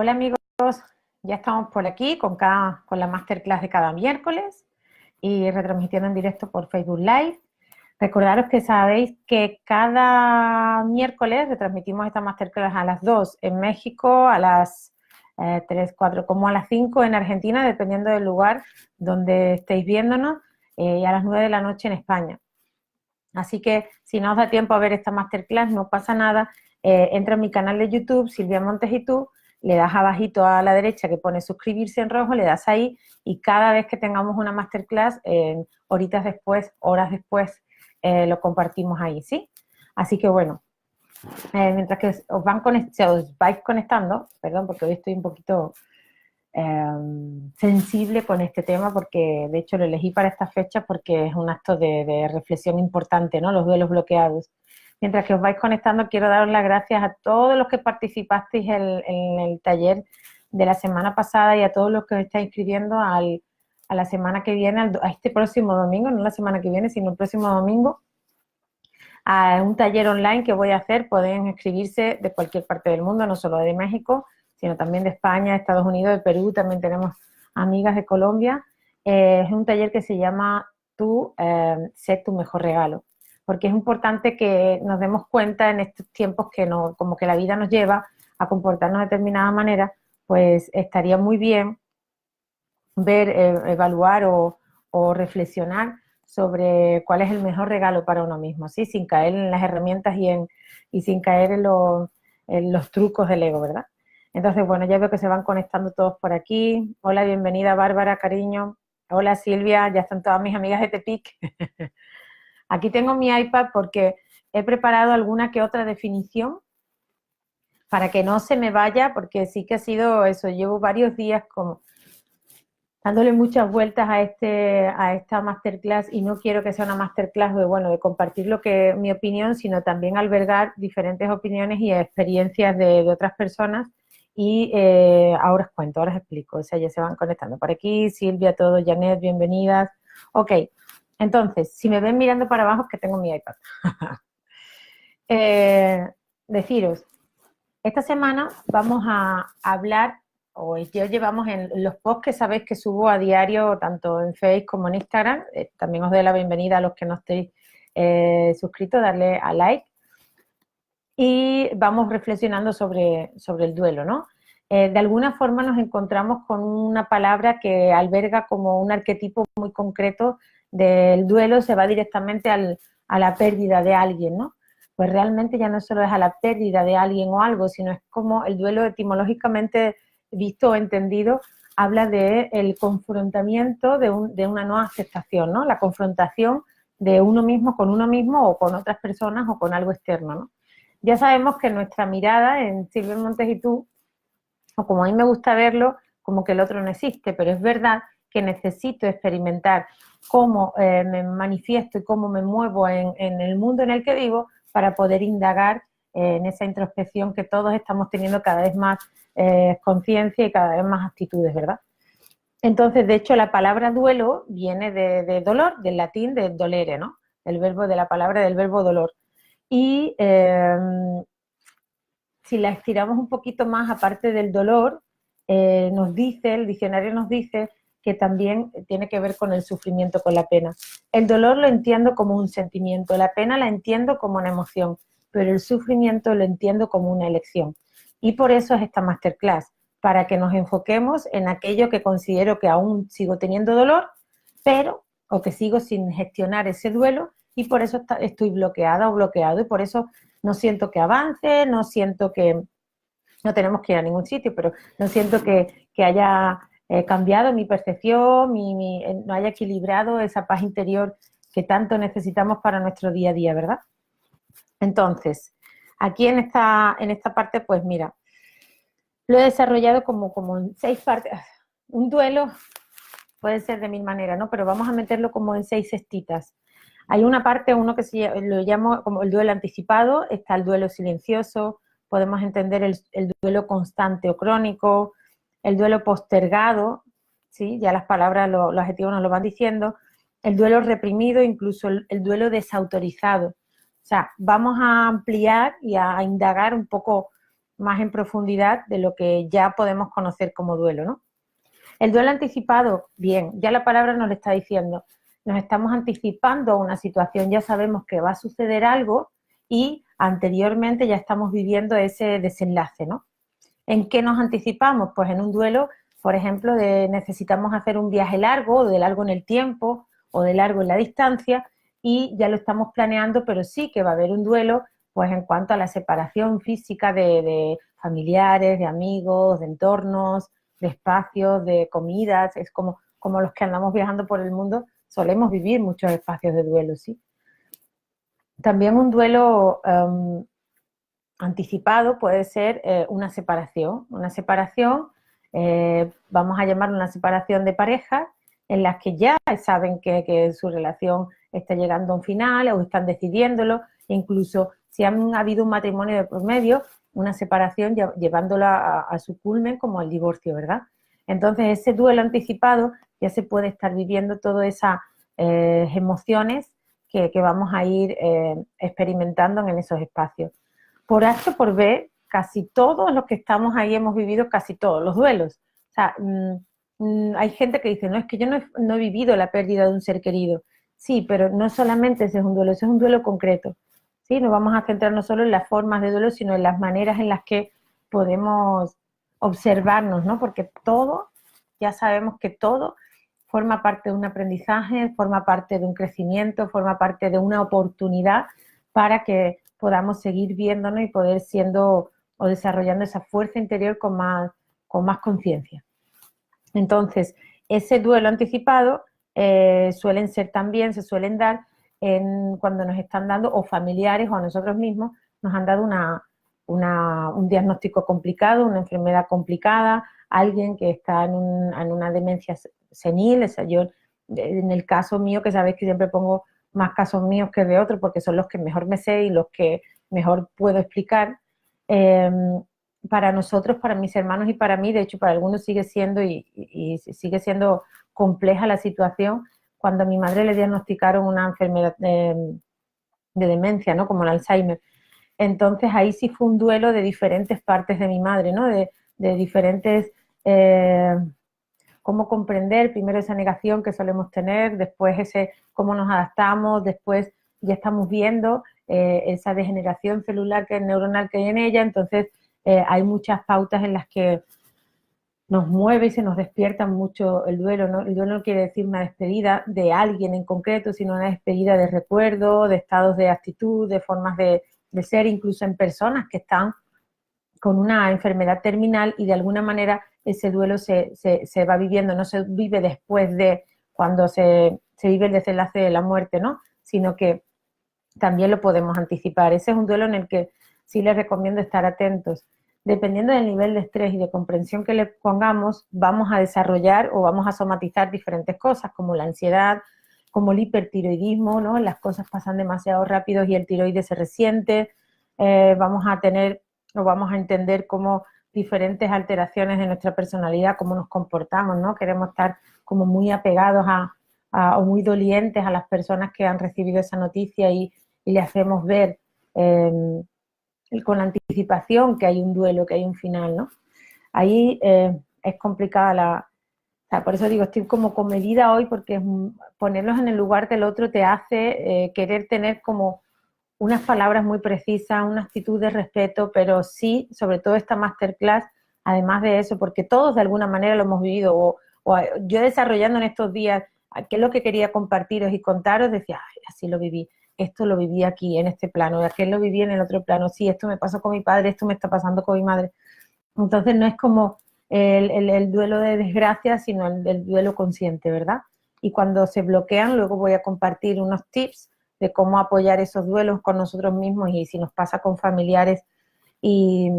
Hola amigos, ya estamos por aquí con la masterclass de cada miércoles y retransmitiendo en directo por Facebook Live. Recordaros que sabéis que cada miércoles retransmitimos esta masterclass a las 2 en México, a las 3, 4, como a las 5 en Argentina, dependiendo del lugar donde estéis viéndonos, y a las 9 de la noche en España. Así que si no os da tiempo a ver esta masterclass, no pasa nada. Entra en mi canal de YouTube, Silvia Montes y tú, le das abajito a la derecha que pone suscribirse en rojo, le das ahí y cada vez que tengamos una masterclass, horitas después, horas después, lo compartimos ahí, ¿sí? Así que bueno, mientras que os vais conectando, perdón, porque hoy estoy un poquito sensible con este tema porque de hecho lo elegí para esta fecha porque es un acto de reflexión importante, ¿no? Los duelos bloqueados. Mientras que os vais conectando, quiero daros las gracias a todos los que participasteis en el taller de la semana pasada y a todos los que os estáis inscribiendo a la semana que viene, a este próximo domingo, no la semana que viene, sino el próximo domingo, a un taller online que voy a hacer. Pueden inscribirse de cualquier parte del mundo, no solo de México, sino también de España, Estados Unidos, de Perú, también tenemos amigas de Colombia. Es un taller que se llama Sé tu mejor regalo, porque es importante que nos demos cuenta en estos tiempos que no, como que la vida nos lleva a comportarnos de determinada manera, pues estaría muy bien ver, evaluar o reflexionar sobre cuál es el mejor regalo para uno mismo, ¿sí? Sin caer en las herramientas y sin caer en los trucos del ego, ¿verdad? Entonces, bueno, ya veo que se van conectando todos por aquí. Hola, bienvenida Bárbara, cariño. Hola Silvia, ya están todas mis amigas de Tepic. Aquí tengo mi iPad porque he preparado alguna que otra definición para que no se me vaya, porque sí que ha sido eso, llevo varios días como dándole muchas vueltas a esta masterclass y no quiero que sea una masterclass de compartir mi opinión, sino también albergar diferentes opiniones y experiencias de otras personas. Y ahora os cuento, ahora os explico, o sea, ya se van conectando por aquí, Silvia, todo, Janet, bienvenidas. Ok, entonces, si me ven mirando para abajo es que tengo mi iPad. Deciros, esta semana vamos a hablar, o ya llevamos en los posts que sabéis que subo a diario, tanto en Facebook como en Instagram. También os doy la bienvenida a los que no estéis suscritos, darle a like. Y vamos reflexionando sobre el duelo, ¿no? De alguna forma nos encontramos con una palabra que alberga como un arquetipo muy concreto del duelo, se va directamente a la pérdida de alguien, ¿no? Pues realmente ya no solo es a la pérdida de alguien o algo, sino es como el duelo etimológicamente visto o entendido, habla de el confrontamiento de una no aceptación, ¿no? La confrontación de uno mismo o con otras personas o con algo externo, ¿no? Ya sabemos que nuestra mirada en Silvia Montes y tú, o como a mí me gusta verlo, como que el otro no existe, pero es verdad que necesito experimentar cómo me manifiesto y cómo me muevo en el mundo en el que vivo para poder indagar en esa introspección que todos estamos teniendo cada vez más conciencia y cada vez más actitudes, ¿verdad? Entonces, de hecho, la palabra duelo viene de dolor, del latín de dolere, ¿no? De la palabra del verbo dolor. Y si la estiramos un poquito más, aparte del dolor, el diccionario nos dice que también tiene que ver con el sufrimiento, con la pena. El dolor lo entiendo como un sentimiento, la pena la entiendo como una emoción, pero el sufrimiento lo entiendo como una elección. Y por eso es esta masterclass, para que nos enfoquemos en aquello que considero que aún sigo teniendo dolor, o que sigo sin gestionar ese duelo, y por eso estoy bloqueada o bloqueado, y por eso no siento que avance, no siento que, no tenemos que ir a ningún sitio, pero no siento que haya cambiado mi percepción, no haya equilibrado esa paz interior que tanto necesitamos para nuestro día a día, ¿verdad? Entonces, aquí en esta parte, pues mira, lo he desarrollado como en 6 partes. Un duelo puede ser de 1000 maneras, ¿no? Pero vamos a meterlo como en 6 cestitas. Hay una parte, uno que lo llamo como el duelo anticipado, está el duelo silencioso, podemos entender el duelo constante o crónico, el duelo postergado, ¿sí? Ya las palabras, los adjetivos nos lo van diciendo, el duelo reprimido, incluso el duelo desautorizado. O sea, vamos a ampliar y a indagar un poco más en profundidad de lo que ya podemos conocer como duelo, ¿no? El duelo anticipado, bien, ya la palabra nos lo está diciendo, nos estamos anticipando a una situación, ya sabemos que va a suceder algo y anteriormente ya estamos viviendo ese desenlace, ¿no? ¿En qué nos anticipamos? Pues en un duelo, por ejemplo, necesitamos hacer un viaje largo, o de largo en el tiempo, o de largo en la distancia, y ya lo estamos planeando, pero sí que va a haber un duelo, pues en cuanto a la separación física de familiares, de amigos, de entornos, de espacios, de comidas, es como los que andamos viajando por el mundo, solemos vivir muchos espacios de duelo, ¿sí? También un duelo anticipado puede ser una separación. Una separación, vamos a llamar una separación de pareja, en las que ya saben que su relación está llegando a un final o están decidiéndolo, incluso si han habido un matrimonio de por medio, una separación llevándola a su culmen como el divorcio, ¿verdad? Entonces ese duelo anticipado ya se puede estar viviendo todas esas emociones que vamos a ir experimentando en esos espacios. Por H o por B, casi todos los que estamos ahí hemos vivido casi todos los duelos. O sea, hay gente que dice, no, es que yo no he vivido la pérdida de un ser querido. Sí, pero no solamente ese es un duelo, ese es un duelo concreto. ¿Sí? No vamos a centrarnos solo en las formas de duelo, sino en las maneras en las que podemos observarnos, ¿no? Porque todo, ya sabemos que todo forma parte de un aprendizaje, forma parte de un crecimiento, forma parte de una oportunidad para que podamos seguir viéndonos y poder siendo o desarrollando esa fuerza interior con más conciencia. Entonces, ese duelo anticipado se suelen dar cuando nos están dando, o familiares o a nosotros mismos, nos han dado un diagnóstico complicado, una enfermedad complicada, alguien que está en una demencia senil. O sea, yo, en el caso mío, que sabéis que siempre pongo más casos míos que de otros, porque son los que mejor me sé y los que mejor puedo explicar, para nosotros, para mis hermanos y para mí, de hecho para algunos sigue siendo y sigue siendo compleja la situación. Cuando a mi madre le diagnosticaron una enfermedad de demencia, ¿no? Como el Alzheimer. Entonces ahí sí fue un duelo de diferentes partes de mi madre, ¿no? De diferentes... cómo comprender primero esa negación que solemos tener, después ese cómo nos adaptamos, después ya estamos viendo esa degeneración celular neuronal que hay en ella. Entonces hay muchas pautas en las que nos mueve y se nos despierta mucho el duelo, ¿no? El duelo no quiere decir una despedida de alguien en concreto, sino una despedida de recuerdo, de estados de actitud, de formas de ser, incluso en personas que están con una enfermedad terminal, y de alguna manera ese duelo se va viviendo, no se vive después de cuando se vive el desenlace de la muerte, ¿no? Sino que también lo podemos anticipar. Ese es un duelo en el que sí les recomiendo estar atentos. Dependiendo del nivel de estrés y de comprensión que le pongamos, vamos a desarrollar o vamos a somatizar diferentes cosas, como la ansiedad, como el hipertiroidismo, ¿no? Las cosas pasan demasiado rápido y el tiroides se resiente. Vamos a tener o vamos a entender cómo diferentes alteraciones de nuestra personalidad, cómo nos comportamos, ¿no? Queremos estar como muy apegados o muy dolientes a las personas que han recibido esa noticia y le hacemos ver con anticipación que hay un duelo, que hay un final, ¿no? Ahí es complicada o sea, por eso digo, estoy como comedida hoy, porque ponerlos en el lugar del otro te hace querer tener como unas palabras muy precisas, una actitud de respeto, pero sí, sobre todo esta masterclass, además de eso, porque todos de alguna manera lo hemos vivido, o yo desarrollando en estos días qué es lo que quería compartiros y contaros, decía, ay, así lo viví, esto lo viví aquí, en este plano, aquel lo viví en el otro plano, sí, esto me pasó con mi padre, esto me está pasando con mi madre. Entonces no es como el duelo de desgracia, sino el duelo consciente, ¿verdad? Y cuando se bloquean, luego voy a compartir unos tips de cómo apoyar esos duelos con nosotros mismos, y si nos pasa con familiares y,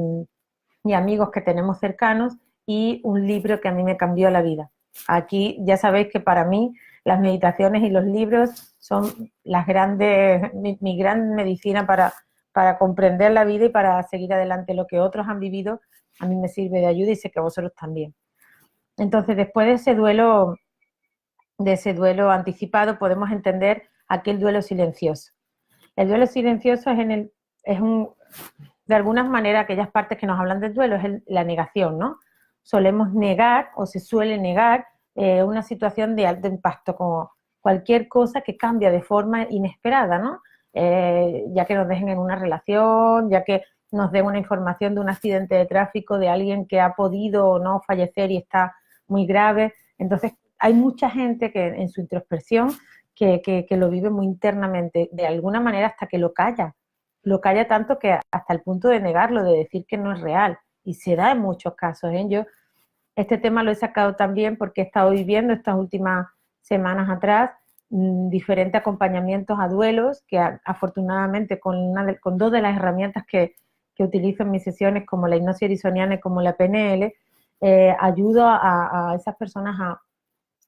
y amigos que tenemos cercanos, y un libro que a mí me cambió la vida. Aquí ya sabéis que para mí las meditaciones y los libros son mi gran medicina para comprender la vida y para seguir adelante. Lo que otros han vivido a mí me sirve de ayuda y sé que a vosotros también. Entonces, después de ese duelo anticipado, podemos entender aquel duelo silencioso. El duelo silencioso de alguna manera aquellas partes que nos hablan del duelo es la negación, ¿no? Solemos negar o se suele negar una situación de alto impacto, como cualquier cosa que cambia de forma inesperada, ¿no? Ya que nos dejen en una relación, ya que nos den una información de un accidente de tráfico, de alguien que ha podido o no fallecer y está muy grave. Entonces, hay mucha gente que en su introspección que lo vive muy internamente, de alguna manera hasta que lo calla. Lo calla tanto que hasta el punto de negarlo, de decir que no es real. Y se da en muchos casos, ¿eh? Yo este tema lo he sacado también porque he estado viviendo estas últimas semanas atrás diferentes acompañamientos a duelos que afortunadamente con dos de las herramientas que utilizo en mis sesiones, como la hipnosis ericksoniana y como la PNL, ayudo a esas personas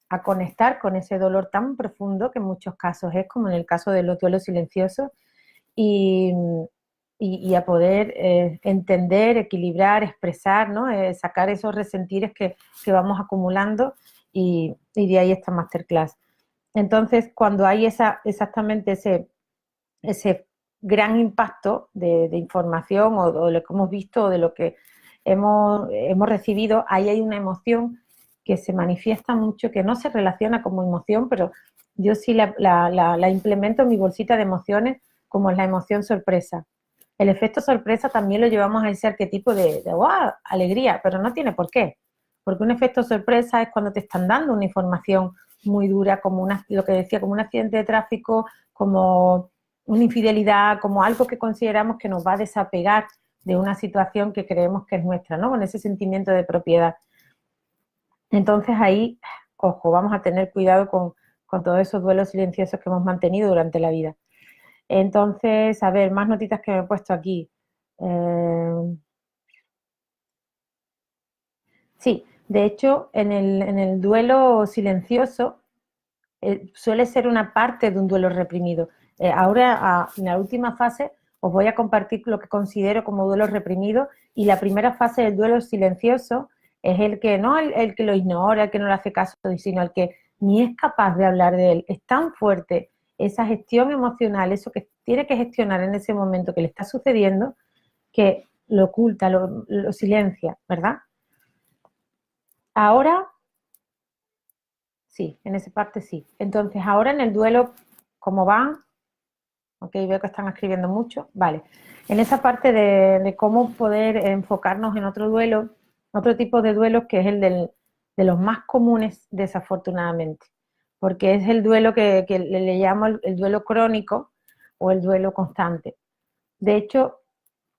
a conectar con ese dolor tan profundo que en muchos casos es, como en el caso de los duelos silenciosos, y, y a poder entender, equilibrar, expresar, ¿no? Sacar esos resentires que vamos acumulando y de ahí esta masterclass. Entonces, cuando hay exactamente ese gran impacto de información o de lo que hemos visto o de lo que hemos recibido, ahí hay una emoción que se manifiesta mucho, que no se relaciona como emoción, pero yo sí la implemento en mi bolsita de emociones como es la emoción sorpresa. El efecto sorpresa también lo llevamos a ese arquetipo de ¡wow! Alegría, pero no tiene por qué. Porque un efecto sorpresa es cuando te están dando una información muy dura, como lo que decía, como un accidente de tráfico, como una infidelidad, como algo que consideramos que nos va a desapegar de una situación que creemos que es nuestra, ¿no? Con ese sentimiento de propiedad. Entonces ahí, ojo, vamos a tener cuidado con todos esos duelos silenciosos que hemos mantenido durante la vida. Entonces, a ver, más notitas que me he puesto aquí. Sí, de hecho, en el duelo silencioso suele ser una parte de un duelo reprimido. Ahora, en la última fase, os voy a compartir lo que considero como duelo reprimido, y la primera fase del duelo silencioso es el que no el que lo ignora, el que no le hace caso, sino el que ni es capaz de hablar de él. Es tan fuerte esa gestión emocional, eso que tiene que gestionar en ese momento que le está sucediendo, que lo oculta, lo silencia, ¿verdad? Ahora, sí, en esa parte sí. Entonces, ahora en el duelo, ¿cómo va? Ok, veo que están escribiendo mucho. Vale. En esa parte de cómo poder enfocarnos en otro duelo, otro tipo de duelos, que es el de los más comunes, desafortunadamente, porque es el duelo que le llamo el duelo crónico o el duelo constante. De hecho,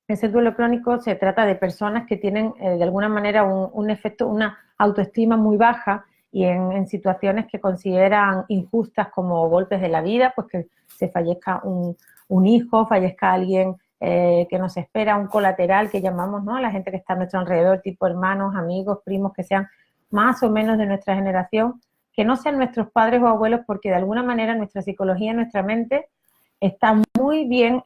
ese duelo crónico se trata de personas que tienen de alguna manera un efecto, una autoestima muy baja, y en situaciones que consideran injustas, como golpes de la vida, pues que se fallezca un hijo, fallezca alguien que nos espera, un colateral que llamamos, ¿no? A la gente que está a nuestro alrededor, tipo hermanos, amigos, primos, que sean más o menos de nuestra generación, que no sean nuestros padres o abuelos, porque de alguna manera nuestra psicología, nuestra mente está muy bien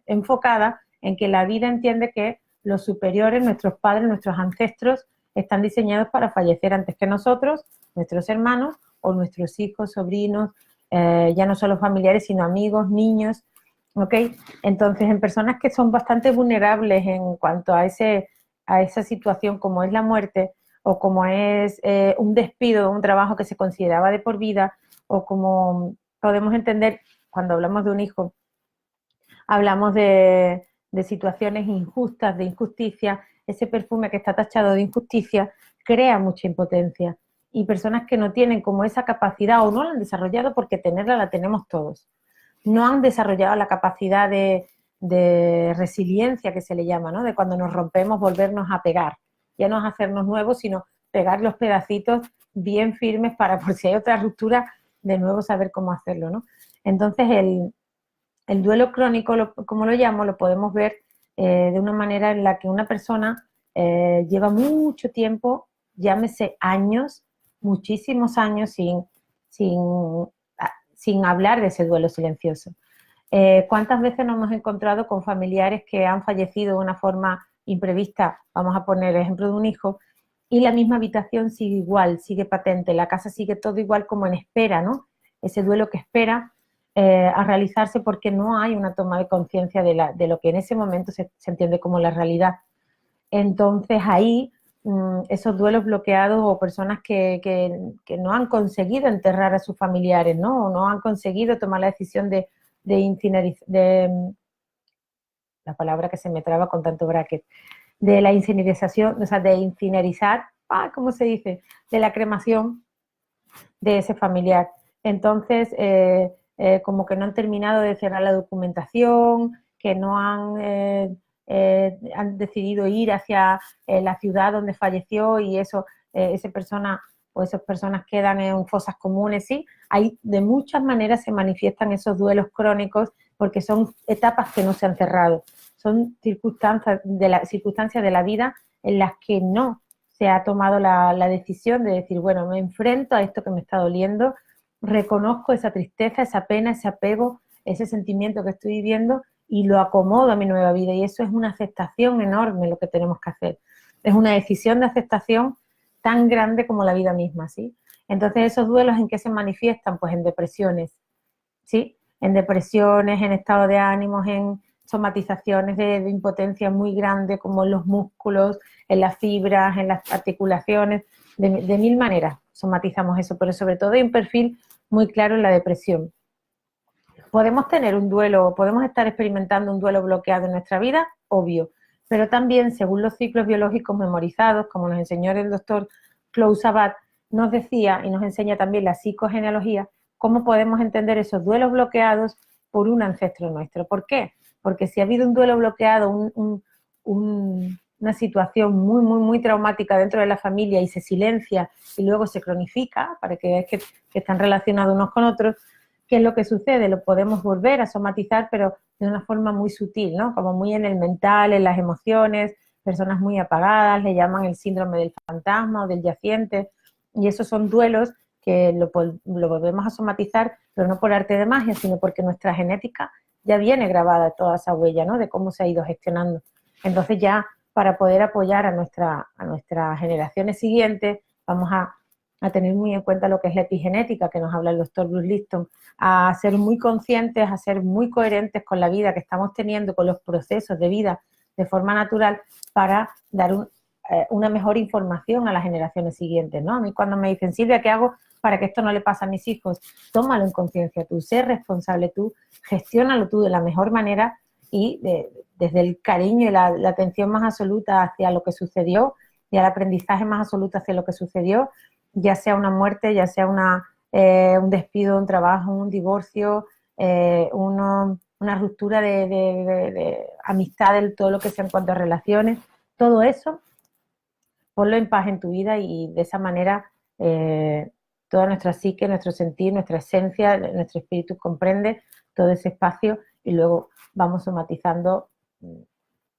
enfocada en que la vida entiende que los superiores, nuestros padres, nuestros ancestros, están diseñados para fallecer antes que nosotros, nuestros hermanos o nuestros hijos, sobrinos, ya no solo familiares, sino amigos, niños, ¿ok? Entonces, en personas que son bastante vulnerables en cuanto a esa situación, como es la muerte, o como es un despido, un trabajo que se consideraba de por vida, o como podemos entender cuando hablamos de un hijo, hablamos de situaciones injustas, de injusticia. Ese perfume que está tachado de injusticia crea mucha impotencia, y personas que no tienen como esa capacidad o no la han desarrollado, porque tenerla la tenemos todos, no han desarrollado la capacidad de resiliencia, que se le llama, ¿no? De cuando nos rompemos volvernos a pegar, ya no es hacernos nuevos, sino pegar los pedacitos bien firmes para, por si hay otra ruptura, de nuevo saber cómo hacerlo, ¿no? Entonces el duelo crónico, como lo llamo, lo podemos ver de una manera en la que una persona lleva mucho tiempo, llámese años, muchísimos años sin, sin hablar de ese duelo silencioso. ¿Cuántas veces nos hemos encontrado con familiares que han fallecido de una forma imprevista? Vamos a poner el ejemplo de un hijo, y la misma habitación sigue igual, sigue patente, la casa sigue todo igual, como en espera, ¿no? Ese duelo que espera, a realizarse porque no hay una toma de conciencia de lo que en ese momento se entiende como la realidad. Entonces ahí esos duelos bloqueados o personas que no han conseguido enterrar a sus familiares, ¿no? O no han conseguido tomar la decisión de incinerizar, la palabra que se me traba con tanto bracket, de la incinerización, o sea, de incinerizar, ¿cómo se dice? De la cremación de ese familiar. Entonces, como que no han terminado de cerrar la documentación, que no han decidido ir hacia la ciudad donde falleció y eso, esa persona o esas personas quedan en fosas comunes, ¿sí? Hay, de muchas maneras se manifiestan esos duelos crónicos porque son etapas que no se han cerrado, son circunstancias de la vida en las que no se ha tomado la decisión de decir, bueno, me enfrento a esto que me está doliendo, reconozco esa tristeza, esa pena, ese apego, ese sentimiento que estoy viviendo y lo acomodo a mi nueva vida. Y eso es una aceptación enorme lo que tenemos que hacer. Es una decisión de aceptación tan grande como la vida misma, ¿sí? Entonces, esos duelos, ¿en qué se manifiestan? Pues en depresiones, ¿sí? En depresiones, en estado de ánimos, en somatizaciones de impotencia muy grande, como en los músculos, en las fibras, en las articulaciones, de mil maneras somatizamos eso, pero sobre todo hay un perfil muy claro en la depresión. Podemos tener un duelo, podemos estar experimentando un duelo bloqueado en nuestra vida, obvio, pero también según los ciclos biológicos memorizados, como nos enseñó el doctor Klaus Sabat, nos decía y nos enseña también la psicogenealogía, cómo podemos entender esos duelos bloqueados por un ancestro nuestro. ¿Por qué? Porque si ha habido un duelo bloqueado, una situación muy, muy, muy traumática dentro de la familia y se silencia y luego se cronifica, para que veáis que están relacionados unos con otros, ¿qué es lo que sucede? Lo podemos volver a somatizar, pero de una forma muy sutil, ¿no? Como muy en el mental, en las emociones, personas muy apagadas, le llaman el síndrome del fantasma o del yaciente, y esos son duelos que lo volvemos a somatizar, pero no por arte de magia, sino porque nuestra genética ya viene grabada toda esa huella, ¿no? De cómo se ha ido gestionando. Entonces ya para poder apoyar a nuestras generaciones siguientes, vamos a tener muy en cuenta lo que es la epigenética, que nos habla el doctor Bruce Lipton, a ser muy conscientes, a ser muy coherentes con la vida que estamos teniendo, con los procesos de vida de forma natural, para dar una mejor información a las generaciones siguientes, ¿no? A mí cuando me dicen, Silvia, ¿qué hago para que esto no le pase a mis hijos? Tómalo en conciencia tú, sé responsable tú, gestiónalo tú de la mejor manera y desde el cariño y la atención más absoluta hacia lo que sucedió y al aprendizaje más absoluto hacia lo que sucedió, ya sea una muerte, ya sea un despido, un trabajo, un divorcio, una ruptura de amistades, todo lo que sea en cuanto a relaciones, todo eso, ponlo en paz en tu vida y de esa manera toda nuestra psique, nuestro sentir, nuestra esencia, nuestro espíritu comprende todo ese espacio y luego vamos somatizando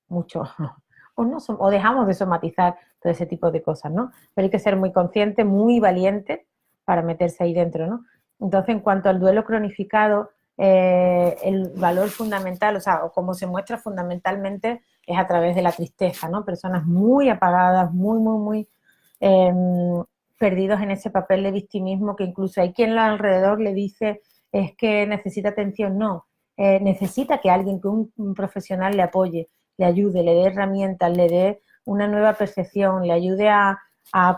mucho o dejamos de somatizar todo ese tipo de cosas, ¿no? Pero hay que ser muy consciente, muy valiente para meterse ahí dentro, ¿no? Entonces, en cuanto al duelo cronificado, el valor fundamental, o sea, o cómo se muestra fundamentalmente es a través de la tristeza, ¿no? Personas muy apagadas, muy, muy, muy eh, perdidos en ese papel de victimismo que incluso hay quien alrededor le dice es que necesita atención, no, necesita que alguien, que un profesional le apoye, le ayude, le dé herramientas, le dé una nueva percepción, le ayude a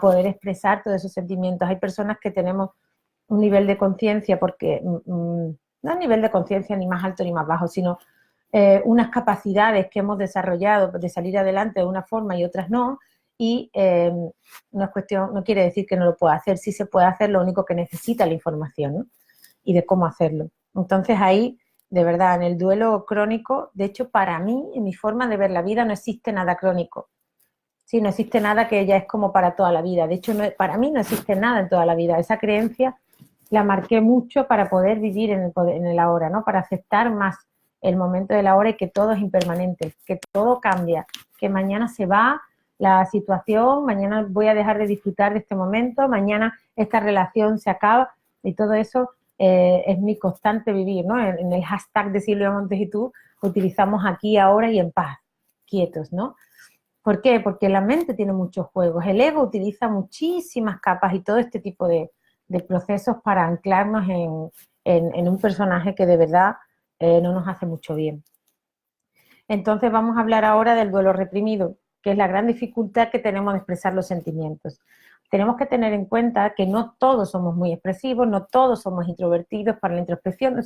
poder expresar todos esos sentimientos. Hay personas que tenemos un nivel de conciencia, porque no a nivel de conciencia ni más alto ni más bajo, sino unas capacidades que hemos desarrollado de salir adelante de una forma y otras no, y no es cuestión, no quiere decir que no lo pueda hacer, sí se puede hacer, lo único que necesita la información, ¿no? Y de cómo hacerlo. Entonces ahí, de verdad, en el duelo crónico, de hecho, para mí, en mi forma de ver la vida, no existe nada crónico. Sí, no existe nada que ya es como para toda la vida. De hecho, no, para mí no existe nada en toda la vida. Esa creencia la marqué mucho para poder vivir en el ahora, ¿no? Para aceptar más el momento del ahora y que todo es impermanente, que todo cambia, que mañana se va la situación, mañana voy a dejar de disfrutar de este momento, mañana esta relación se acaba y todo eso es mi constante vivir, ¿no? En el hashtag de Silvia Montes y tú utilizamos aquí, ahora y en paz, quietos, ¿no? ¿Por qué? Porque la mente tiene muchos juegos. El ego utiliza muchísimas capas y todo este tipo de procesos para anclarnos en un personaje que de verdad no nos hace mucho bien. Entonces vamos a hablar ahora del duelo reprimido, que es la gran dificultad que tenemos de expresar los sentimientos. Tenemos que tener en cuenta que no todos somos muy expresivos, no todos somos introvertidos para la introspección,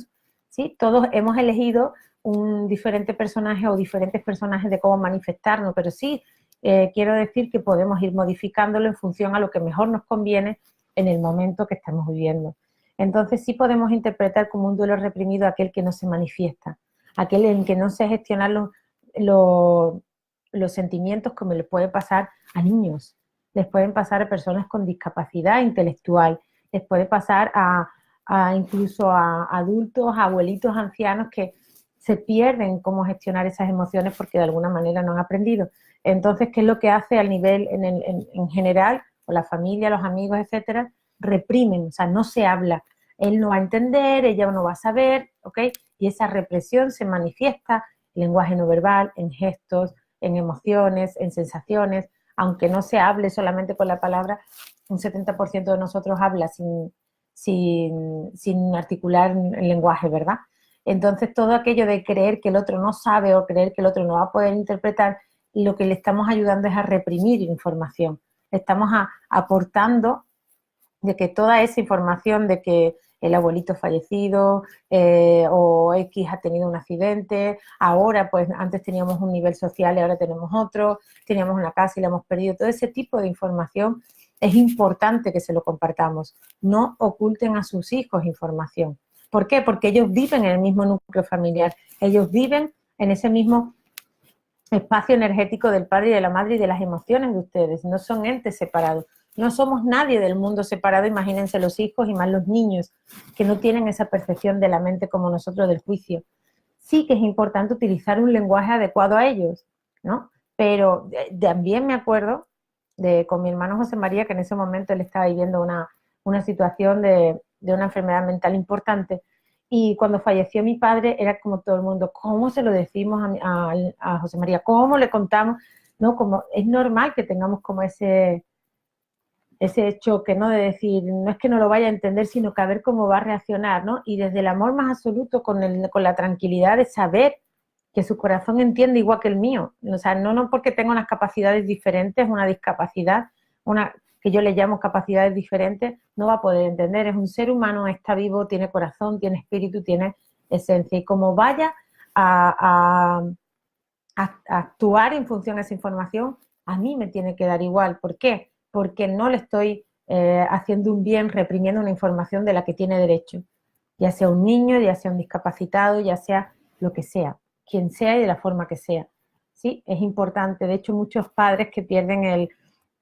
¿sí? Todos hemos elegido un diferente personaje o diferentes personajes de cómo manifestarnos, pero sí quiero decir que podemos ir modificándolo en función a lo que mejor nos conviene en el momento que estamos viviendo. Entonces sí podemos interpretar como un duelo reprimido aquel que no se manifiesta, aquel en que no se gestionan los sentimientos, como le puede pasar a niños, les pueden pasar a personas con discapacidad intelectual, les puede pasar incluso a adultos, a abuelitos, ancianos que se pierden cómo gestionar esas emociones porque de alguna manera no han aprendido. Entonces, ¿qué es lo que hace al nivel en general, o la familia, los amigos, etcétera? Reprimen, o sea, no se habla. Él no va a entender, ella no va a saber, ¿ok? Y esa represión se manifiesta en lenguaje no verbal, en gestos, en emociones, en sensaciones, aunque no se hable solamente con la palabra, un 70% de nosotros habla sin articular el lenguaje, ¿verdad? Entonces todo aquello de creer que el otro no sabe o creer que el otro no va a poder interpretar, lo que le estamos ayudando es a reprimir información. Estamos aportando de que toda esa información de que el abuelito fallecido o X ha tenido un accidente, ahora pues antes teníamos un nivel social y ahora tenemos otro, teníamos una casa y la hemos perdido, todo ese tipo de información es importante que se lo compartamos. No oculten a sus hijos información. ¿Por qué? Porque ellos viven en el mismo núcleo familiar, ellos viven en ese mismo espacio energético del padre y de la madre y de las emociones de ustedes, no son entes separados. No somos nadie del mundo separado, imagínense los hijos y más los niños, que no tienen esa percepción de la mente como nosotros del juicio. Sí que es importante utilizar un lenguaje adecuado a ellos, ¿no? Pero también me acuerdo con mi hermano José María, que en ese momento él estaba viviendo una situación de una enfermedad mental importante, y cuando falleció mi padre era como todo el mundo, ¿cómo se lo decimos a José María? ¿Cómo le contamos? No, como es normal que tengamos como ese choque, ¿no? De decir, no es que no lo vaya a entender, sino que a ver cómo va a reaccionar, ¿no? Y desde el amor más absoluto, con la tranquilidad de saber que su corazón entiende igual que el mío. O sea, no porque tenga unas capacidades diferentes, una discapacidad, que yo le llamo capacidades diferentes, no va a poder entender. Es un ser humano, está vivo, tiene corazón, tiene espíritu, tiene esencia. Y como vaya a actuar en función a esa información, a mí me tiene que dar igual. ¿Por qué? Porque no le estoy haciendo un bien reprimiendo una información de la que tiene derecho, ya sea un niño, ya sea un discapacitado, ya sea lo que sea, quien sea y de la forma que sea. ¿Sí? Es importante. De hecho, muchos padres que pierden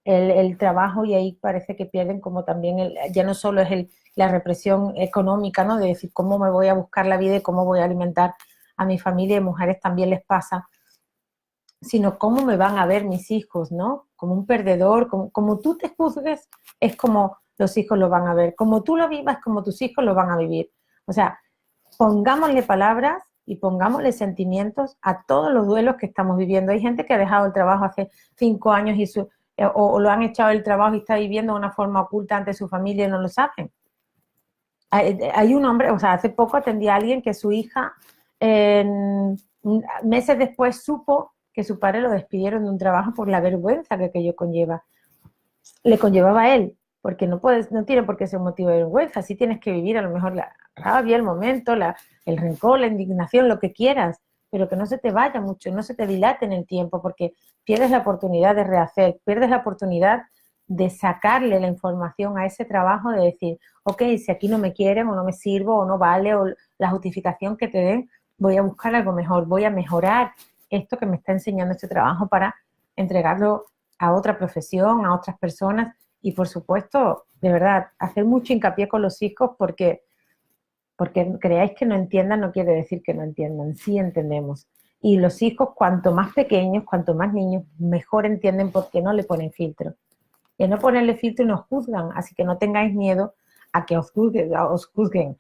el trabajo, y ahí parece que pierden como también, ya no solo es la represión económica, ¿no? De decir cómo me voy a buscar la vida y cómo voy a alimentar a mi familia, y mujeres también les pasa, sino cómo me van a ver mis hijos, ¿no? Como un perdedor, como tú te juzgues, es como los hijos lo van a ver. Como tú lo vivas, como tus hijos lo van a vivir. O sea, pongámosle palabras y pongámosle sentimientos a todos los duelos que estamos viviendo. Hay gente que ha dejado el trabajo hace 5 años o lo han echado del trabajo y está viviendo de una forma oculta ante su familia y no lo saben. Hay un hombre, o sea, hace poco atendí a alguien que su hija, meses después, supo que su padre lo despidieron de un trabajo por la vergüenza que aquello conlleva. Le conllevaba a él, porque no tiene por qué ser un motivo de vergüenza, sí tienes que vivir a lo mejor la rabia, el momento, el rencor, la indignación, lo que quieras, pero que no se te vaya mucho, no se te dilate en el tiempo, porque pierdes la oportunidad de rehacer, pierdes la oportunidad de sacarle la información a ese trabajo, de decir, ok, si aquí no me quieren o no me sirvo o no vale, o la justificación que te den, voy a buscar algo mejor, voy a mejorar esto que me está enseñando este trabajo para entregarlo a otra profesión, a otras personas, y por supuesto, de verdad, hacer mucho hincapié con los hijos, porque creáis que no entiendan no quiere decir que no entiendan, sí entendemos. Y los hijos, cuanto más pequeños, cuanto más niños, mejor entienden porque no le ponen filtro. Y no ponerle filtro nos juzgan, así que no tengáis miedo a que os juzguen.